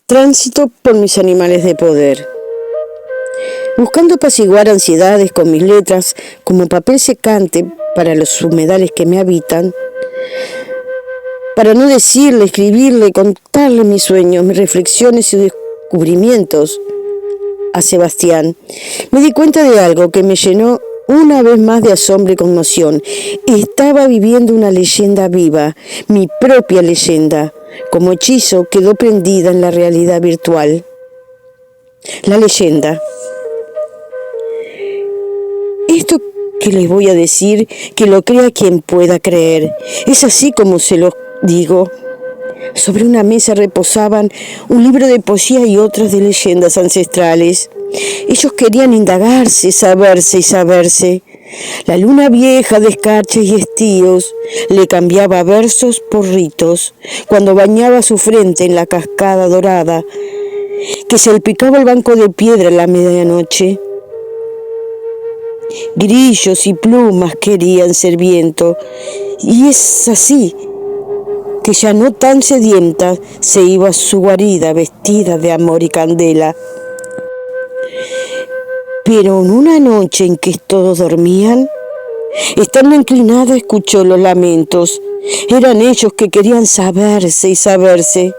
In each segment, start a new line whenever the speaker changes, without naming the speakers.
Tránsito por mis animales de poder. Buscando apaciguar ansiedades con mis letras como papel secante para los humedales que me habitan, para no decirle, escribirle, contarle mis sueños, mis reflexiones y descubrimientos a Sebastián, me di cuenta de algo que me llenó una vez más de asombro y conmoción. Estaba viviendo una leyenda viva, mi propia leyenda. Como hechizo quedó prendida en la realidad virtual. La leyenda. Esto que les voy a decir, que lo crea quien pueda creer. Es así como se lo digo. Sobre una mesa reposaban un libro de poesía y otros de leyendas ancestrales. Ellos querían indagarse, saberse y saberse. La luna vieja de escarches y estíos le cambiaba versos por ritos cuando bañaba su frente en la cascada dorada que salpicaba el banco de piedra a la medianoche. Grillos y plumas querían ser viento, y es así que ya no tan sedienta se iba a su guarida vestida de amor y candela. Pero en una noche en que todos dormían, estando inclinada escuchó los lamentos. Eran ellos que querían saberse y saberse.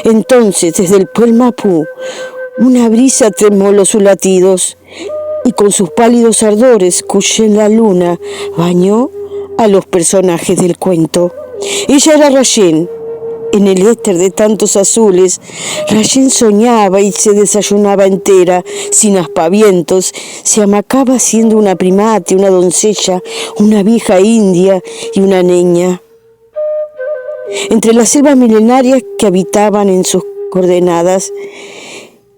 Entonces, desde el Puel Mapú, una brisa tremoló sus latidos, y con sus pálidos ardores cuyen la luna bañó a los personajes del cuento. Ella era Rayen. En el éter de tantos azules, Rayen soñaba y se desayunaba entera, sin aspavientos, se amacaba siendo una primate, una doncella, una vieja india y una niña. Entre las selvas milenarias que habitaban en sus coordenadas,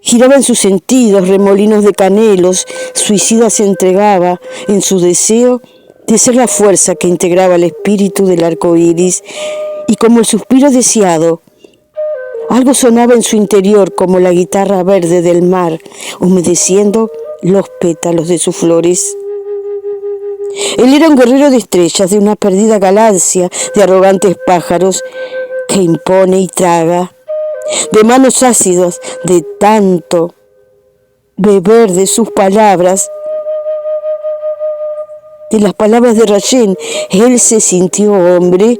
giraban sus sentidos, remolinos de canelos, suicida se entregaba en su deseo de ser la fuerza que integraba el espíritu del arco iris. Y como el suspiro deseado, algo sonaba en su interior como la guitarra verde del mar, humedeciendo los pétalos de sus flores. Él era un guerrero de estrellas, de una perdida galaxia de arrogantes pájaros que impone y traga, de manos ácidas, de tanto beber de sus palabras. De las palabras de Rayen, él se sintió hombre,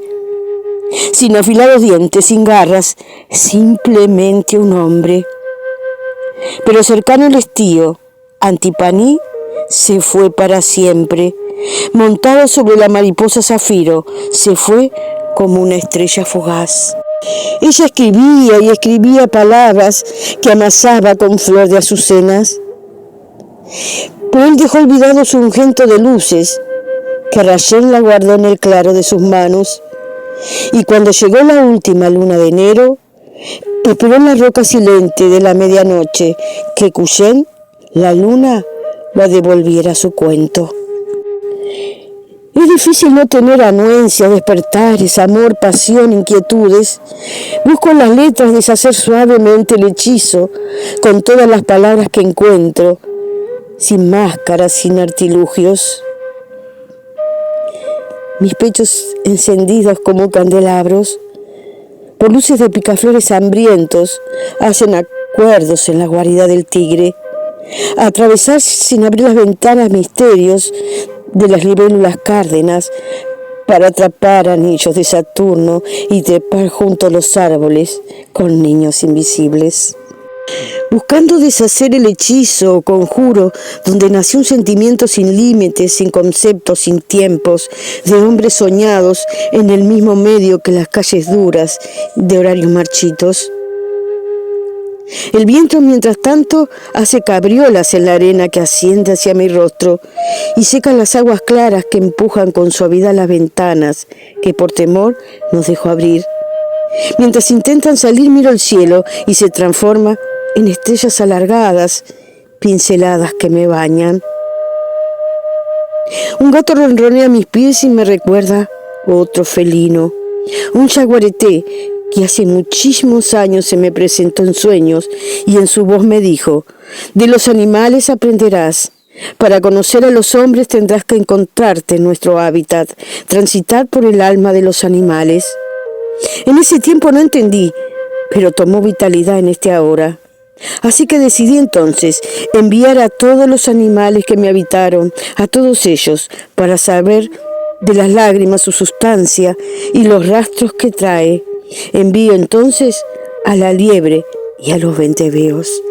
sin afilados dientes, sin garras, simplemente un hombre. Pero cercano al estío, Antipaní se fue para siempre. Montado sobre la mariposa zafiro, se fue como una estrella fugaz. Ella escribía y escribía palabras que amasaba con flor de azucenas. Pero él dejó olvidado su ungento de luces, que Rayen la guardó en el claro de sus manos. Y cuando llegó la última luna de enero, esperó en la roca silente de la medianoche que Cuyen, la luna, la devolviera a su cuento. Es difícil no tener anuencias, despertares, amor, pasión, inquietudes. Busco en las letras deshacer suavemente el hechizo con todas las palabras que encuentro, sin máscaras, sin artilugios. Mis pechos encendidos como candelabros, por luces de picaflores hambrientos, hacen acuerdos en la guarida del tigre. Atravesar sin abrir las ventanas misterios de las libélulas cárdenas para atrapar anillos de Saturno y trepar junto a los árboles con niños invisibles. Buscando deshacer el hechizo o conjuro donde nació un sentimiento sin límites, sin conceptos, sin tiempos, de hombres soñados en el mismo medio que las calles duras de horarios marchitos. El viento, mientras tanto, hace cabriolas en la arena que asciende hacia mi rostro y seca las aguas claras que empujan con suavidad las ventanas que por temor nos dejó abrir. Mientras intentan salir, miro el cielo y se transforma en estrellas alargadas, pinceladas que me bañan. Un gato ronronea a mis pies y me recuerda otro felino, un jaguareté que hace muchísimos años se me presentó en sueños y en su voz me dijo: de los animales aprenderás. Para conocer a los hombres tendrás que encontrarte en nuestro hábitat, transitar por el alma de los animales. En ese tiempo no entendí, pero tomó vitalidad en este ahora. Así que decidí entonces enviar a todos los animales que me habitaron, a todos ellos, para saber de las lágrimas su sustancia y los rastros que trae. Envío entonces a la liebre y a los venteveos.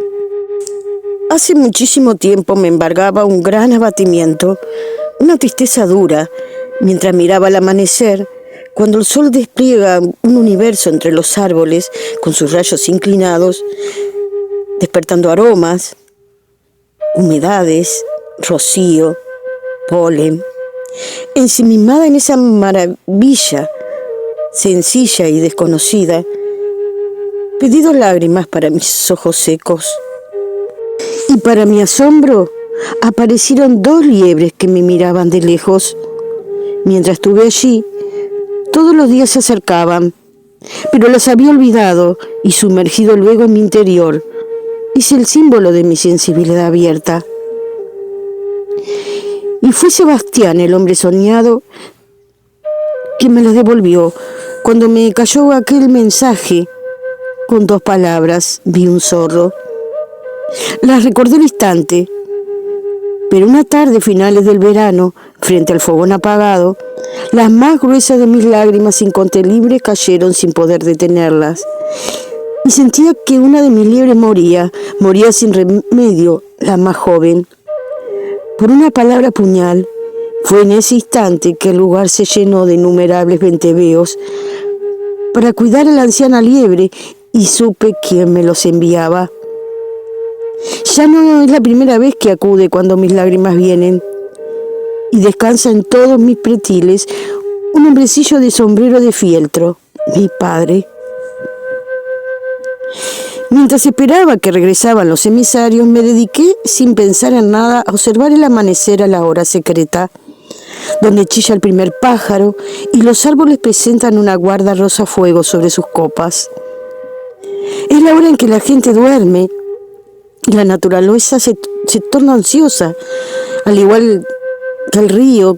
Hace muchísimo tiempo me embargaba un gran abatimiento, una tristeza dura, mientras miraba el amanecer, cuando el sol despliega un universo entre los árboles con sus rayos inclinados, despertando aromas, humedades, rocío, polen. Ensimismada en esa maravilla sencilla y desconocida, pedí 2 lágrimas para mis ojos secos. Y para mi asombro, aparecieron 2 liebres que me miraban de lejos. Mientras estuve allí, todos los días se acercaban, pero las había olvidado y sumergido luego en mi interior. Hice el símbolo de mi sensibilidad abierta. Y fue Sebastián, el hombre soñado, quien me las devolvió cuando me cayó aquel mensaje con 2 palabras: vi un zorro. Las recordé al instante, pero una tarde, finales del verano, frente al fogón apagado, las más gruesas de mis lágrimas incontenibles cayeron sin poder detenerlas. Y sentía que una de mis liebres moría sin remedio, la más joven. Por una palabra puñal, fue en ese instante que el lugar se llenó de innumerables venteveos para cuidar a la anciana liebre, y supe quién me los enviaba. Ya no es la primera vez que acude cuando mis lágrimas vienen, y descansa en todos mis pretiles un hombrecillo de sombrero de fieltro, mi padre. Mientras esperaba que regresaban los emisarios, me dediqué sin pensar en nada a observar el amanecer a la hora secreta, donde chilla el primer pájaro y los árboles presentan una guarda rosa fuego sobre sus copas. Es la hora en que la gente duerme y la naturaleza se torna ansiosa, al igual que el río,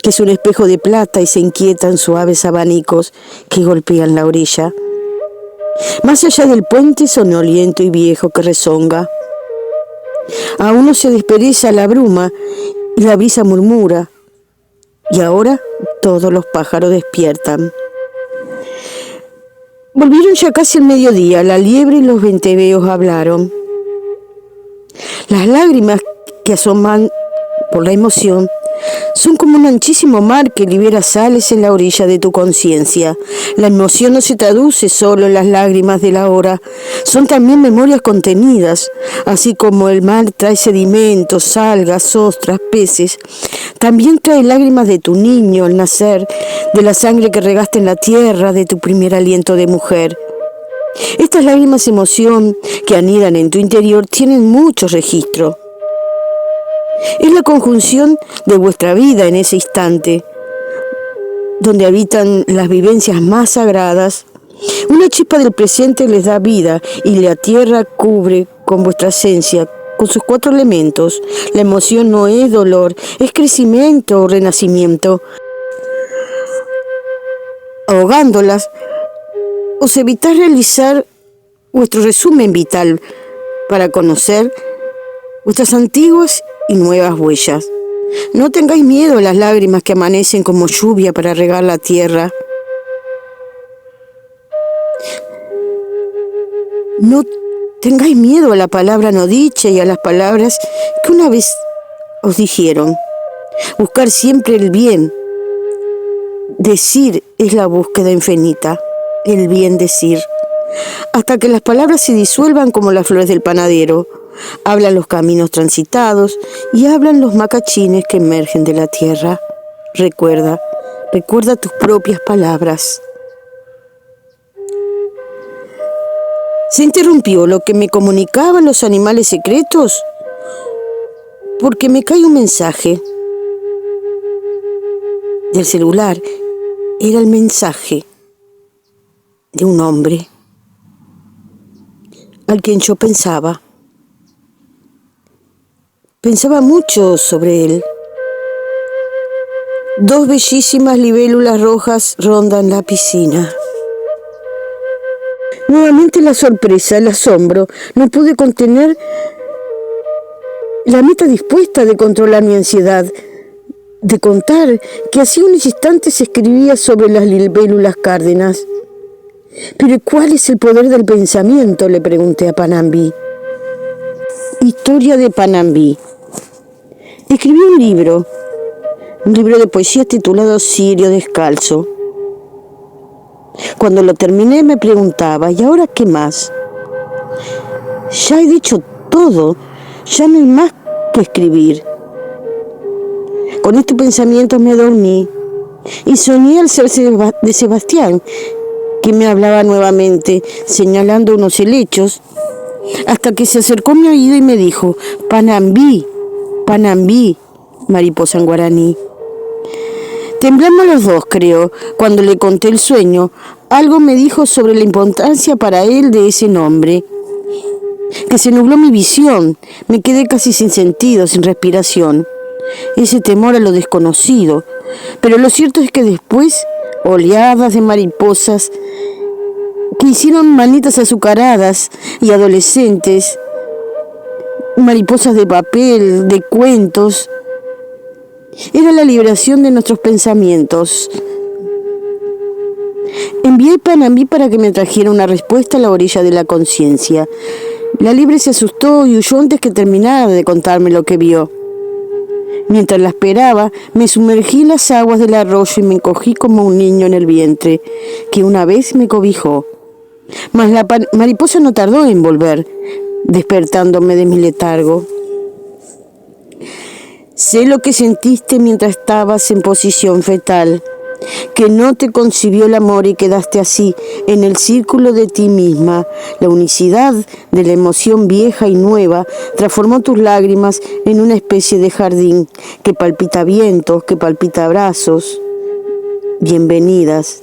que es un espejo de plata y se inquietan suaves abanicos que golpean la orilla. Más allá del puente soñoliento y viejo que rezonga. Aún no se despereza la bruma y la brisa murmura. Y ahora todos los pájaros despiertan. Volvieron ya casi el mediodía, la liebre y los venteveos hablaron. Las lágrimas que asoman por la emoción son como un anchísimo mar que libera sales en la orilla de tu conciencia. La emoción no se traduce solo en las lágrimas de la hora, son también memorias contenidas, así como el mar trae sedimentos, algas, ostras, peces. También trae lágrimas de tu niño al nacer, de la sangre que regaste en la tierra, de tu primer aliento de mujer. Estas lágrimas de emoción que anidan en tu interior tienen mucho registro. Es la conjunción de vuestra vida en ese instante, donde habitan las vivencias más sagradas. Una chispa del presente les da vida y la tierra cubre con vuestra esencia, con sus 4 elementos. La emoción no es dolor, es crecimiento o renacimiento. Ahogándolas, os evitáis realizar vuestro resumen vital para conocer vuestras antiguas y nuevas huellas. No tengáis miedo a las lágrimas que amanecen como lluvia para regar la tierra. No tengáis miedo a la palabra no dicha y a las palabras que una vez os dijeron. Buscar siempre el bien. Decir es la búsqueda infinita, el bien decir. Hasta que las palabras se disuelvan como las flores del panadero. Hablan los caminos transitados y hablan los macachines que emergen de la tierra. Recuerda tus propias palabras. Se interrumpió lo que me comunicaban los animales secretos porque me cae un mensaje del celular. Era el mensaje de un hombre al quien yo pensaba. Pensaba mucho sobre él. 2 bellísimas libélulas rojas rondan la piscina. Nuevamente la sorpresa, el asombro. No pude contener la meta dispuesta de controlar mi ansiedad, de contar que hacía unos instantes escribía sobre las libélulas cárdenas. ¿Pero cuál es el poder del pensamiento?, le pregunté a Panambí. Historia de Panambí. Escribí un libro de poesía titulado Cirio Descalzo. Cuando lo terminé me preguntaba, ¿y ahora qué más? Ya he dicho todo, ya no hay más que escribir. Con este pensamiento me dormí y soñé al ser de Sebastián, que me hablaba nuevamente, señalando unos helechos, hasta que se acercó a mi oído y me dijo, Panambí, Panambí, mariposa en guaraní. Temblamos los dos, creo, cuando le conté el sueño. Algo me dijo sobre la importancia para él de ese nombre, que se nubló mi visión, me quedé casi sin sentido, sin respiración. Ese temor a lo desconocido. Pero lo cierto es que después, oleadas de mariposas que hicieron manitas azucaradas y adolescentes, mariposas de papel, de cuentos, era la liberación de nuestros pensamientos. Envié a Panambí para que me trajera una respuesta a la orilla de la conciencia. La liebre se asustó y huyó antes que terminara de contarme lo que vio. Mientras la esperaba, me sumergí en las aguas del arroyo y me encogí como un niño en el vientre, que una vez me cobijó. Mas la mariposa no tardó en volver, despertándome de mi letargo. Sé lo que sentiste mientras estabas en posición fetal, que no te concibió el amor y quedaste así, en el círculo de ti misma. La unicidad de la emoción vieja y nueva transformó tus lágrimas en una especie de jardín que palpita vientos, que palpita abrazos. Bienvenidas.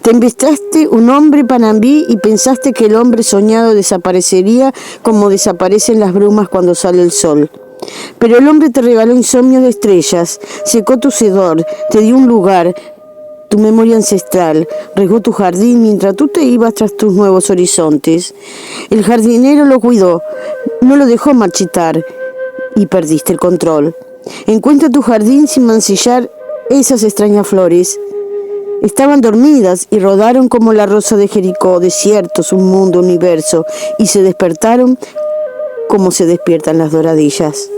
Te inventaste un hombre Panambí y pensaste que el hombre soñado desaparecería como desaparecen las brumas cuando sale el sol. Pero el hombre te regaló insomnio de estrellas, secó tu sedor, te dio un lugar, tu memoria ancestral, regó tu jardín mientras tú te ibas tras tus nuevos horizontes. El jardinero lo cuidó, no lo dejó marchitar y perdiste el control. Encuentra tu jardín sin mancillar esas extrañas flores. Estaban dormidas y rodaron como la rosa de Jericó, desiertos, un mundo, universo, y se despertaron como se despiertan las doradillas.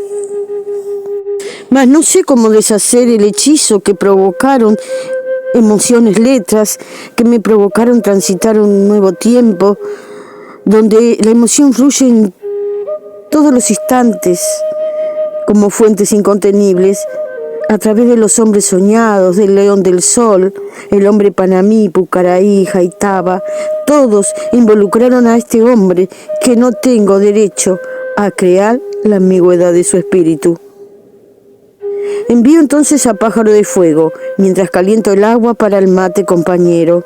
Mas no sé cómo deshacer el hechizo que provocaron emociones, letras, que me provocaron transitar un nuevo tiempo, donde la emoción fluye en todos los instantes, como fuentes incontenibles, a través de los hombres soñados, del león del sol, el hombre Panambí, Pucaraí, Jaitaba, todos involucraron a este hombre que no tengo derecho a crear la ambigüedad de su espíritu. Envío entonces a Pájaro de Fuego, mientras caliento el agua para el mate compañero.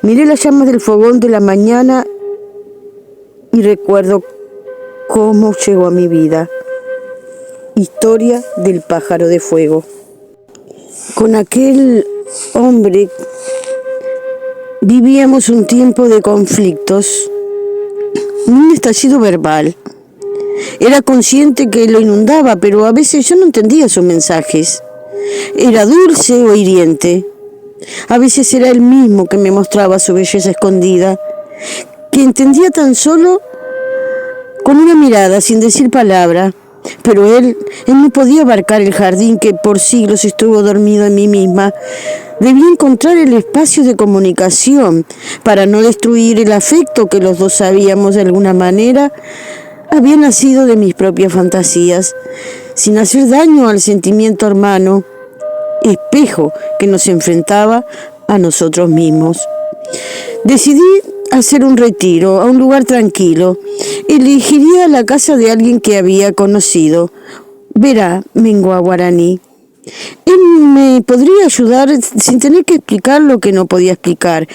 Miré las llamas del fogón de la mañana y recuerdo cómo llegó a mi vida. Historia del Pájaro de Fuego. Con aquel hombre vivíamos un tiempo de conflictos, un estallido verbal. Era consciente que lo inundaba, pero a veces yo no entendía sus mensajes. Era dulce o hiriente. A veces era él mismo que me mostraba su belleza escondida, que entendía tan solo con una mirada, sin decir palabra. Pero él no podía abarcar el jardín que por siglos estuvo dormido en mí misma. Debía encontrar el espacio de comunicación para no destruir el afecto que los dos sabíamos de alguna manera había nacido de mis propias fantasías, sin hacer daño al sentimiento hermano, espejo que nos enfrentaba a nosotros mismos. Decidí hacer un retiro a un lugar tranquilo. Elegiría la casa de alguien que había conocido. Verá, Mengua guaraní. Él me podría ayudar sin tener que explicar lo que no podía explicar,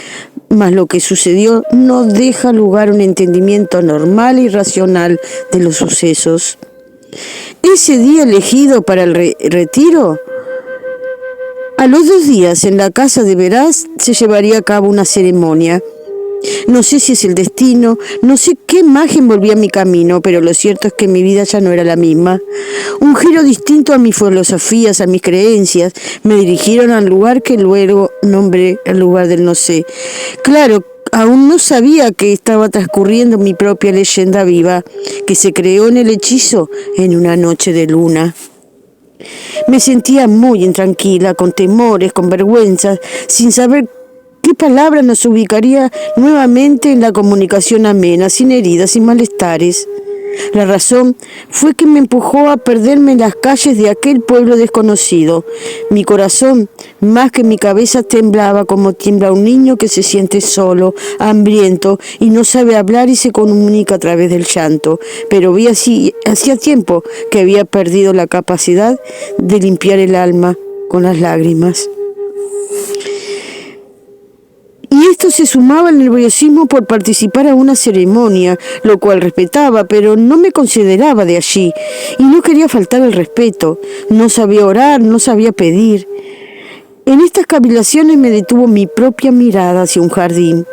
mas lo que sucedió no deja lugar a un entendimiento normal y racional de los sucesos. Ese día elegido para el retiro, a los 2 días en la casa de Verás se llevaría a cabo una ceremonia. No sé si es el destino, no sé qué imagen volvía a mi camino, pero lo cierto es que mi vida ya no era la misma. Un giro distinto a mis filosofías, a mis creencias, me dirigieron al lugar que luego nombré el lugar del no sé. Claro, aún no sabía que estaba transcurriendo mi propia leyenda viva, que se creó en el hechizo en una noche de luna. Me sentía muy intranquila, con temores, con vergüenza, sin saber qué palabra nos ubicaría nuevamente en la comunicación amena, sin heridas, sin malestares. La razón fue que me empujó a perderme en las calles de aquel pueblo desconocido. Mi corazón, más que mi cabeza, temblaba como tiembla un niño que se siente solo, hambriento y no sabe hablar y se comunica a través del llanto. Pero vi así, hacía tiempo que había perdido la capacidad de limpiar el alma con las lágrimas. Y esto se sumaba al nerviosismo por participar a una ceremonia, lo cual respetaba, pero no me consideraba de allí, y no quería faltar el respeto. No sabía orar, no sabía pedir. En estas cavilaciones me detuvo mi propia mirada hacia un jardín.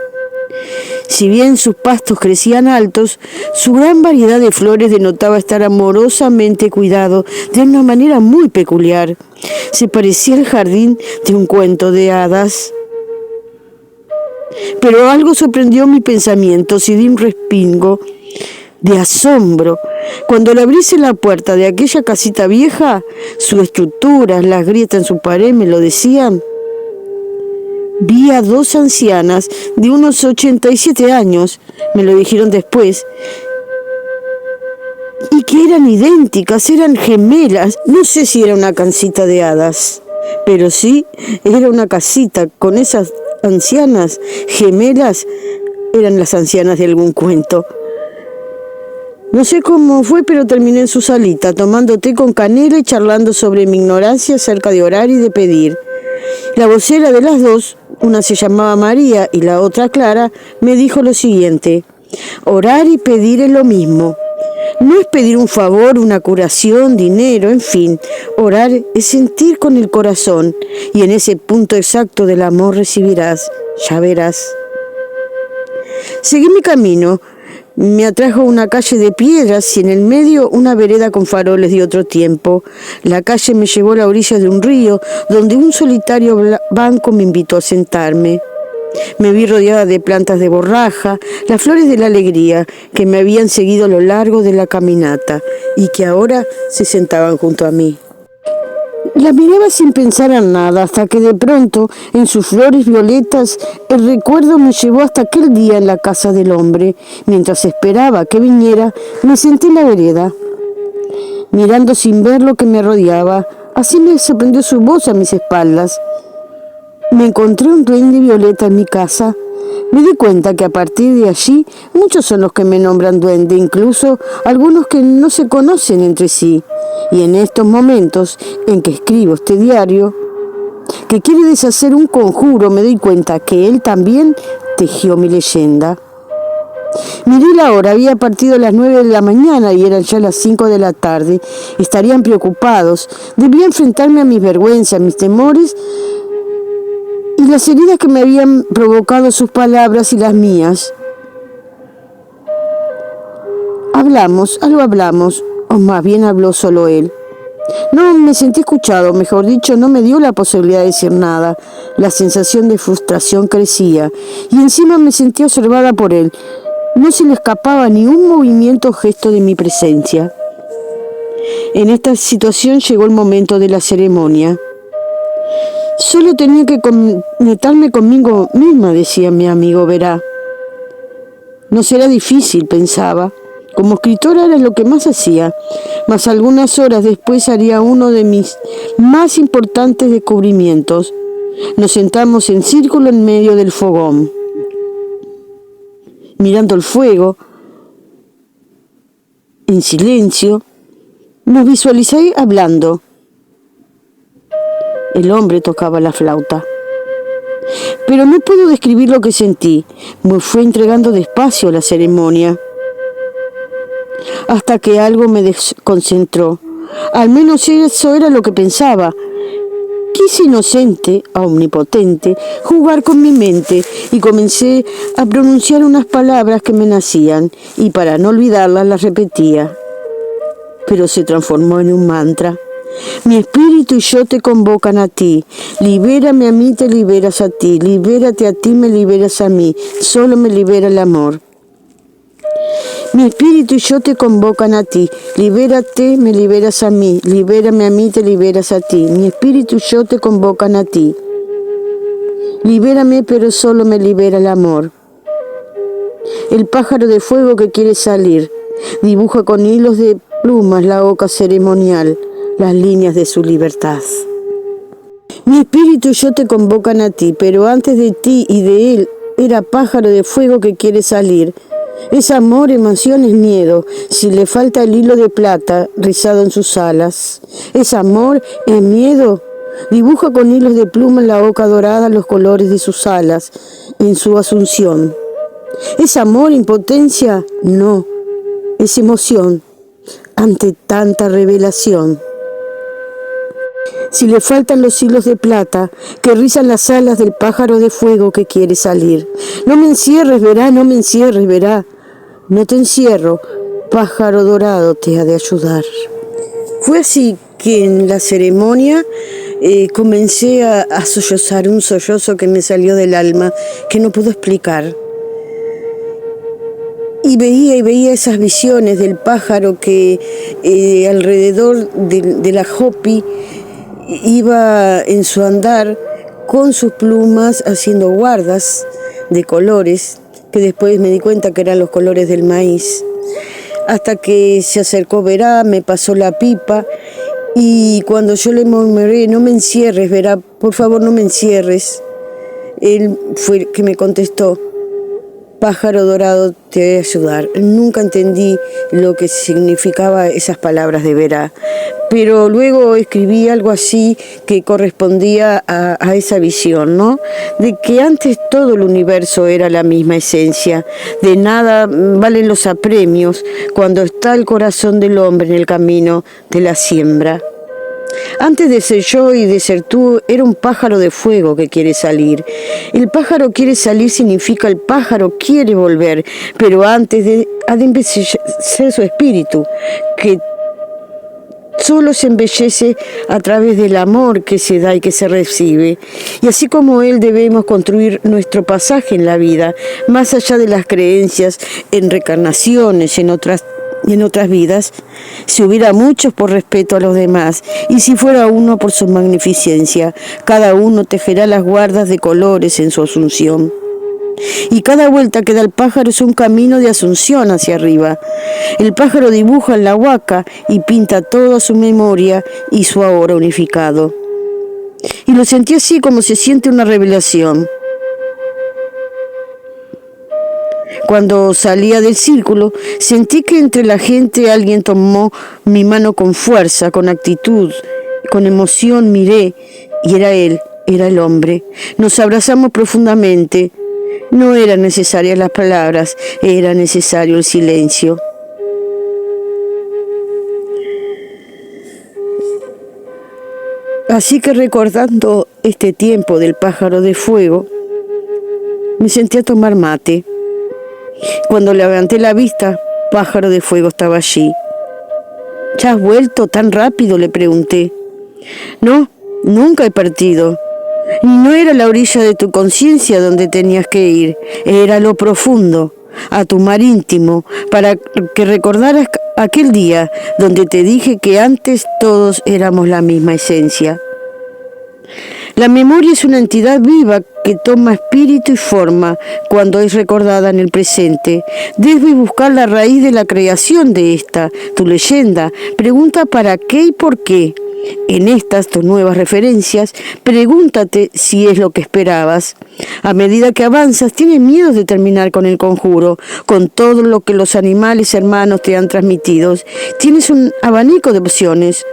Si bien sus pastos crecían altos, su gran variedad de flores denotaba estar amorosamente cuidado de una manera muy peculiar. Se parecía al jardín de un cuento de hadas. Pero algo sorprendió mi pensamiento, y di un respingo de asombro. Cuando le abrise la puerta de aquella casita vieja, su estructura, las grietas en su pared me lo decían. Vi a dos ancianas de unos 87 años, me lo dijeron después, y que eran idénticas, eran gemelas. No sé si era una casita de hadas, pero sí era una casita con esas ancianas gemelas. Eran las ancianas de algún cuento. No sé cómo fue, pero terminé en su salita, tomando té con canela y charlando sobre mi ignorancia acerca de orar y de pedir. La vocera de las dos, una se llamaba María y la otra Clara, me dijo lo siguiente: orar y pedir es lo mismo. No es pedir un favor, una curación, dinero, en fin. Orar es sentir con el corazón, y en ese punto exacto del amor recibirás, ya verás. Seguí mi camino. Me atrajo una calle de piedras y en el medio una vereda con faroles de otro tiempo. La calle me llevó a la orilla de un río, donde un solitario banco me invitó a sentarme. Me vi rodeada de plantas de borraja, las flores de la alegría, que me habían seguido a lo largo de la caminata y que ahora se sentaban junto a mí. La miraba sin pensar en nada, hasta que de pronto, en sus flores violetas, el recuerdo me llevó hasta aquel día en la casa del hombre. Mientras esperaba que viniera, me senté en la vereda, mirando sin ver lo que me rodeaba. Así me sorprendió su voz a mis espaldas. Me encontré un duende violeta en mi casa. Me di cuenta que a partir de allí muchos son los que me nombran duende, incluso algunos que no se conocen entre sí. Y en estos momentos en que escribo este diario, que quiere deshacer un conjuro, me doy cuenta que él también tejió mi leyenda. Miré la hora, había partido a las 9 de la mañana y eran ya las 5 de la tarde. Estarían preocupados, debía enfrentarme a mis vergüenzas, a mis temores y las heridas que me habían provocado sus palabras y las mías. Hablamos, o más bien habló solo él. No me sentí escuchado, mejor dicho, no me dio la posibilidad de decir nada. La sensación de frustración crecía y encima me sentí observada por él. No se le escapaba ni un movimiento o gesto de mi presencia. En esta situación llegó el momento de la ceremonia. Solo tenía que conectarme conmigo misma, decía mi amigo Verá. No será difícil, pensaba. Como escritora era lo que más hacía, mas algunas horas después haría uno de mis más importantes descubrimientos. Nos sentamos en círculo en medio del fogón, mirando el fuego, en silencio. Nos visualicé hablando. El hombre tocaba la flauta. Pero no puedo describir lo que sentí. Me fue entregando despacio la ceremonia, hasta que algo me desconcentró. Al menos eso era lo que pensaba. ¿Qué quise inocente, omnipotente, jugar con mi mente y comencé a pronunciar unas palabras que me nacían y para no olvidarlas las repetía. Pero se transformó en un mantra. Mi espíritu y yo te convocan a ti. Libérame a mí, te liberas a ti. Libérate a ti, me liberas a mí. Solo me libera el amor. Mi espíritu y yo te convocan a ti. Libérate, me liberas a mí. Libérame a mí, te liberas a ti. Mi espíritu y yo te convocan a ti. Libérame, pero solo me libera el amor. El pájaro de fuego que quiere salir dibuja con hilos de plumas la oca ceremonial, las líneas de su libertad. Mi espíritu y yo te convocan a ti, pero antes de ti y de él era pájaro de fuego que quiere salir. Es amor, emoción, es miedo, si le falta el hilo de plata rizado en sus alas. Es amor, es miedo, dibuja con hilos de pluma en la oca dorada los colores de sus alas, en su asunción. ¿Es amor, impotencia? No, es emoción ante tanta revelación. Si le faltan los hilos de plata que rizan las alas del pájaro de fuego que quiere salir. No me encierres, verá, no me encierres, verá. No te encierro, pájaro dorado te ha de ayudar. Fue así que en la ceremonia comencé a sollozar, un sollozo que me salió del alma, que no puedo explicar. Y veía esas visiones del pájaro que alrededor de la Hopi iba en su andar con sus plumas haciendo guardas de colores, que después me di cuenta que eran los colores del maíz. Hasta que se acercó Verá, me pasó la pipa y cuando yo le murmuré, no me encierres, Verá, por favor no me encierres, él fue el que me contestó, pájaro dorado te voy a ayudar. Nunca entendí lo que significaba esas palabras de Verá, pero luego escribí algo así que correspondía a esa visión, ¿no? De que antes todo el universo era la misma esencia, de nada valen los apremios cuando está el corazón del hombre en el camino de la siembra. Antes de ser yo y de ser tú, era un pájaro de fuego que quiere salir. El pájaro quiere salir significa el pájaro quiere volver, pero antes ha de embellecer su espíritu, que solo se embellece a través del amor que se da y que se recibe. Y así como él debemos construir nuestro pasaje en la vida, más allá de las creencias en reencarnaciones, en otras vidas, si hubiera muchos por respeto a los demás, y si fuera uno por su magnificencia, cada uno tejerá las guardas de colores en su asunción. Y cada vuelta que da el pájaro es un camino de asunción hacia arriba. El pájaro dibuja en la huaca y pinta toda su memoria y su ahora unificado. Y lo sentí así como se siente una revelación. Cuando salía del círculo, sentí que entre la gente alguien tomó mi mano con fuerza, con actitud, con emoción miré, y era él, era el hombre. Nos abrazamos profundamente. No eran necesarias las palabras, era necesario el silencio. Así que recordando este tiempo del pájaro de fuego, me senté a tomar mate. Cuando levanté la vista, pájaro de fuego estaba allí. ¿Ya has vuelto tan rápido?, le pregunté. No, nunca he partido. Y no era la orilla de tu conciencia donde tenías que ir, era lo profundo, a tu mar íntimo, para que recordaras aquel día donde te dije que antes todos éramos la misma esencia. La memoria es una entidad viva que toma espíritu y forma cuando es recordada en el presente. Debes buscar la raíz de la creación de esta, tu leyenda. Pregunta para qué y por qué. En estas, tus nuevas referencias, pregúntate si es lo que esperabas. A medida que avanzas, tienes miedo de terminar con el conjuro, con todo lo que los animales hermanos te han transmitido. Tienes un abanico de opciones.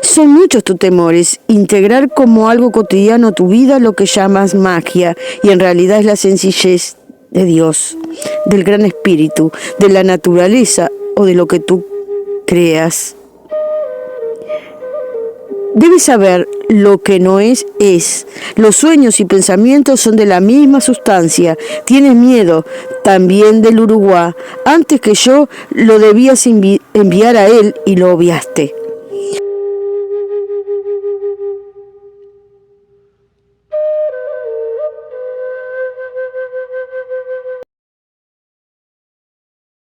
Son muchos tus temores. Integrar como algo cotidiano tu vida lo que llamas magia, y en realidad es la sencillez de Dios, del gran espíritu, de la naturaleza o de lo que tú creas. Debes saber, lo que no es, es. Los sueños y pensamientos son de la misma sustancia. Tienes miedo también del Uruguay. Antes que yo lo debías enviar a él y lo obviaste.